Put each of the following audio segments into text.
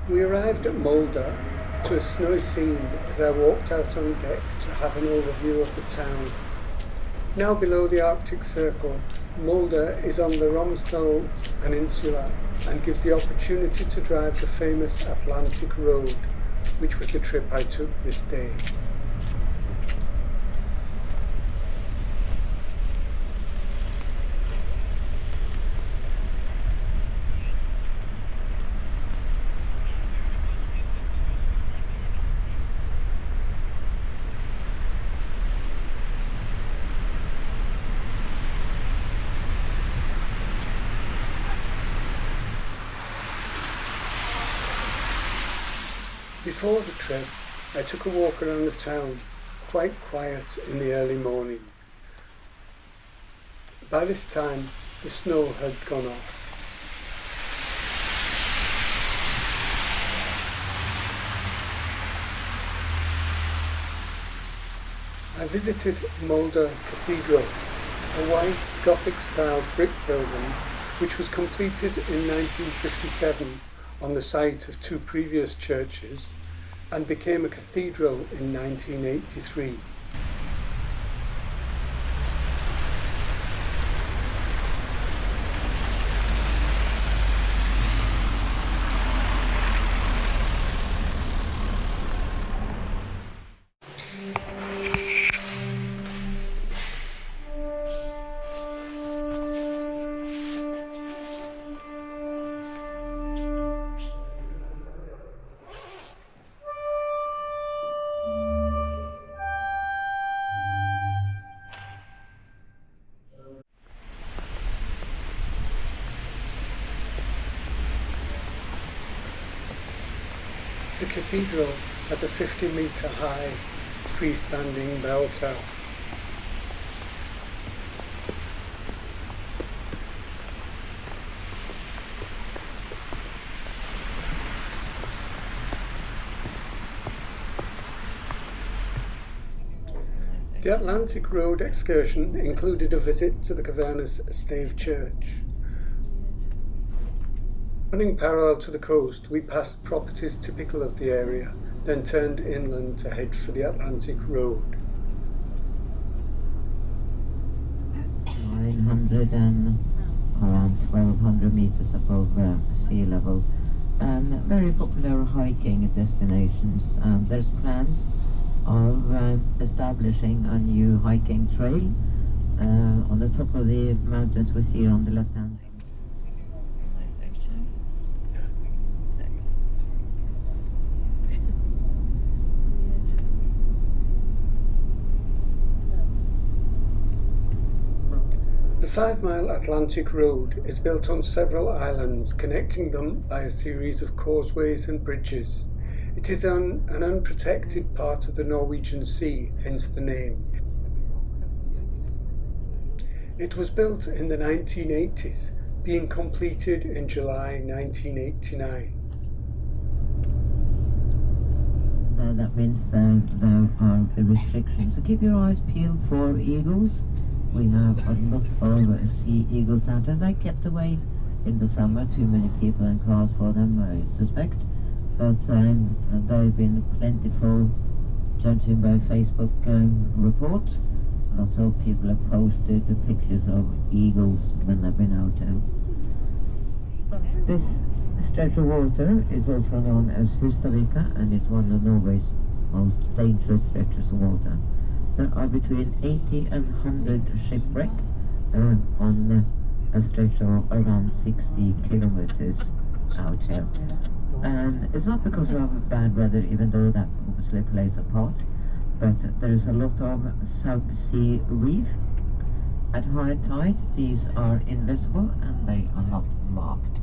We arrived at Molde to a snowy scene as I walked out on deck to have an overview of the town. Now below the Arctic Circle, Molde is on the Romsdal Peninsula and gives the opportunity to drive the famous Atlantic Road, which was the trip I took this day. Before the trip, I took a walk around the town, quite quiet in the early morning. By this time, the snow had gone off. I visited Molde Cathedral, a white Gothic style brick building which was completed in 1957 on the site of two previous churches and became a cathedral in 1983. The cathedral has a 50-metre high freestanding bell tower. The Atlantic Road excursion included a visit to the Kvernes Stave Church. Running parallel to the coast, we passed properties typical of the area, then turned inland to head for the Atlantic Road. 900 and around 1200 meters above sea level. Very popular hiking destinations. There's plans of establishing a new hiking trail on the top of the mountains we see on the left hand side. The 5-mile Atlantic Road is built on several islands, connecting them by a series of causeways and bridges. It is on an unprotected part of the Norwegian Sea, hence the name. It was built in the 1980s, being completed in July 1989. That means there are restrictions. So keep your eyes peeled for eagles. We have a lot of sea eagles out, and I kept away in the summer. Too many people and cars for them, I suspect. But they've been plentiful, judging by Facebook reports. Lots of people have posted the pictures of eagles when they've been out. This stretch of water is also known as Hustavika, and it's one of Norway's most dangerous stretches of water. There are between 80 and 100 shipwrecks on a stretch of around 60 kilometers out here. And it's not because of bad weather, even though that obviously plays a part, but there is a lot of subsea reef. At high tide, these are invisible and they are not marked.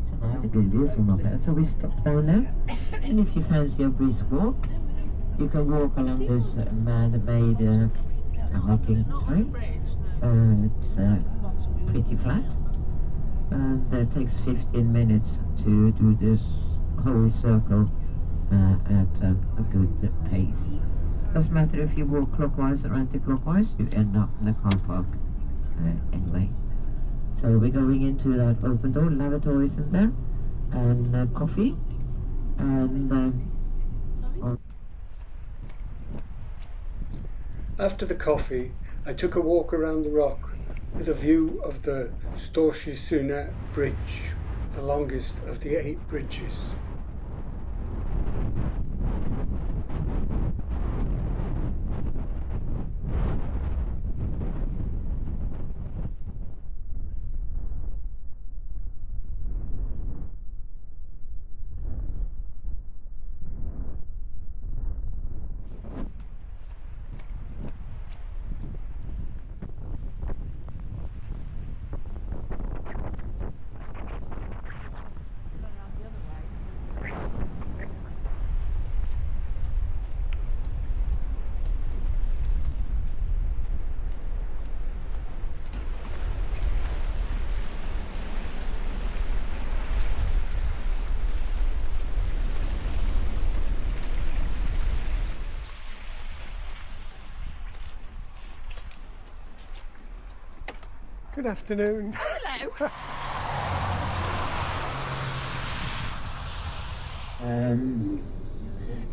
So now a good view from up here. So we stop down there, and if you fancy a brisk walk, you can walk along this man-made hiking trail. It's pretty flat, and it takes 15 minutes to do this whole circle at a good pace. Doesn't matter if you walk clockwise or anti-clockwise, you end up in the car park anyway. So we're going into that open door, lavatories in there, and coffee. And After the coffee, I took a walk around the rock with a view of the Storsjøsundet Bridge, the longest of the 8 bridges. Good afternoon. Hello.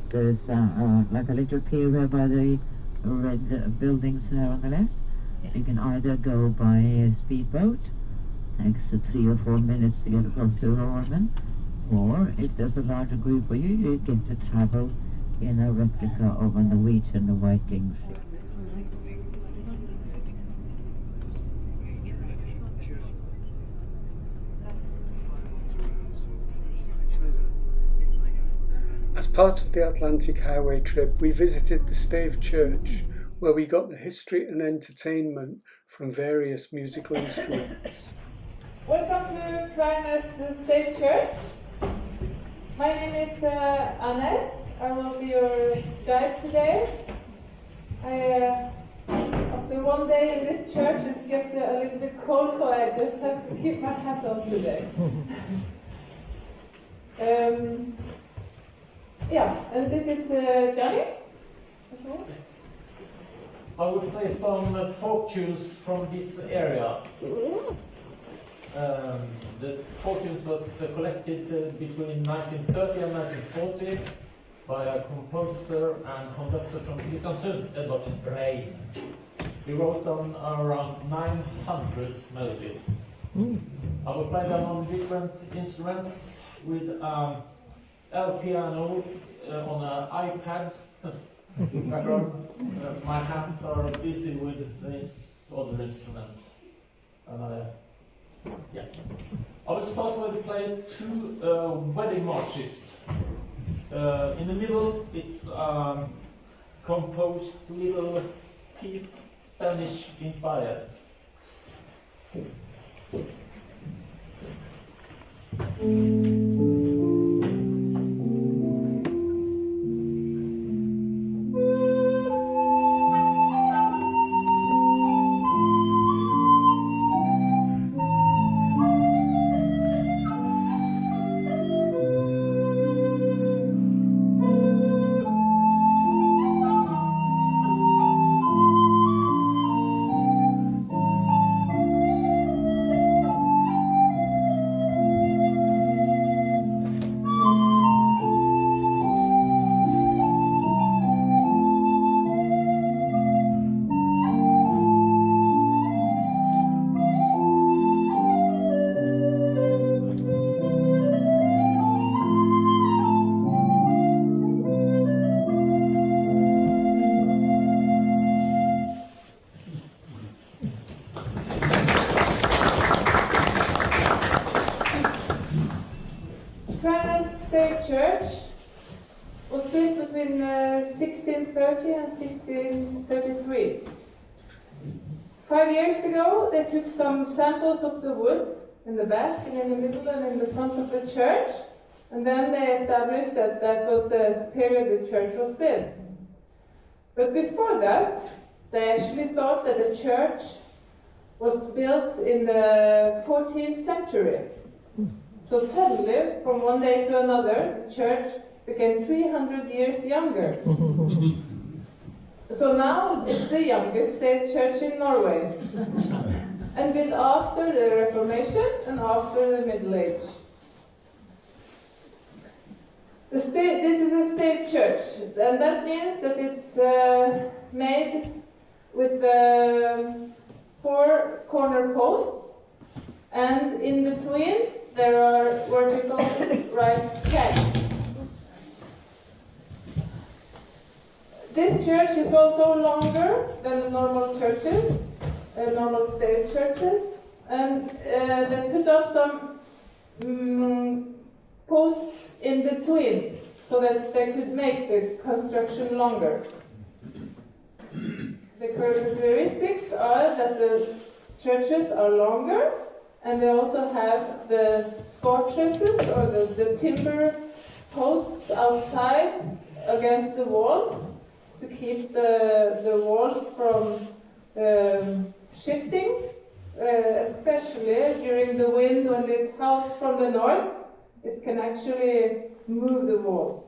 There's like a little pier by the red buildings there on the left. You can either go by a speedboat, takes 3 or 4 minutes to get across to Rormen, or if there's a larger group of you, you get to travel in a replica of a Norwegian Viking ship. As part of the Atlantic Highway trip, we visited the Stave Church, where we got the history and entertainment from various musical instruments. Welcome to Kvernes Stave Church. My name is Annette. I will be your guide today. After one day in this church, it's getting a little bit cold, so I just have to keep my hat on today. Yeah, and this is Johnny. I will play some folk tunes from this area. The folk tunes was collected between 1930 and 1940 by a composer and conductor from Kristiansund, Edvard Brein. He wrote on around 900 melodies. I will play them on different instruments with L piano on an iPad. Background. My hands are busy with the other instruments. And I will start with playing 2 wedding marches. In the middle, it's composed little piece, Spanish inspired. Kvernes Stave Church was built between 1630 and 1633. 5 years ago, they took some samples of the wood in the back and in the middle and in the front of the church, and then they established that that was the period the church was built. But before that, they actually thought that the church was built in the 14th century. So suddenly, from one day to another, the church became 300 years younger. So now it's the youngest state church in Norway. And built after the Reformation and after the Middle Age. This is a stave church, and that means that it's made with 4 corner posts, and in between there are vertical raised pegs. This church is also longer than the normal churches, normal stave churches, and they put up some posts in between so that they could make the construction longer. The characteristics are that the churches are longer, and they also have the scortresses or the timber posts outside against the walls to keep the walls from shifting, especially during the wind when it howls from the north. It can actually move the walls.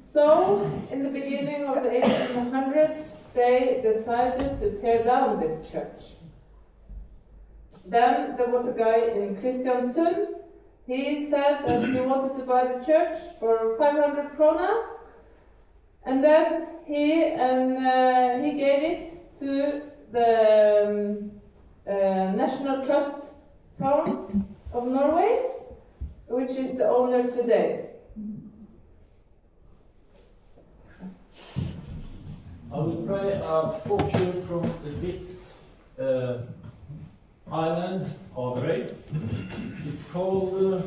So, in the beginning of the 1800s, they decided to tear down this church. Then there was a guy in Kristiansund. He said that he wanted to buy the church for 500 krona, and then he gave it to the National Trust Fund of Norway, which is the owner today. I will pray a fortune from this island of Rey. It's called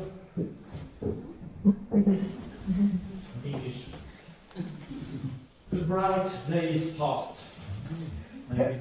English. The bright days past. Maybe.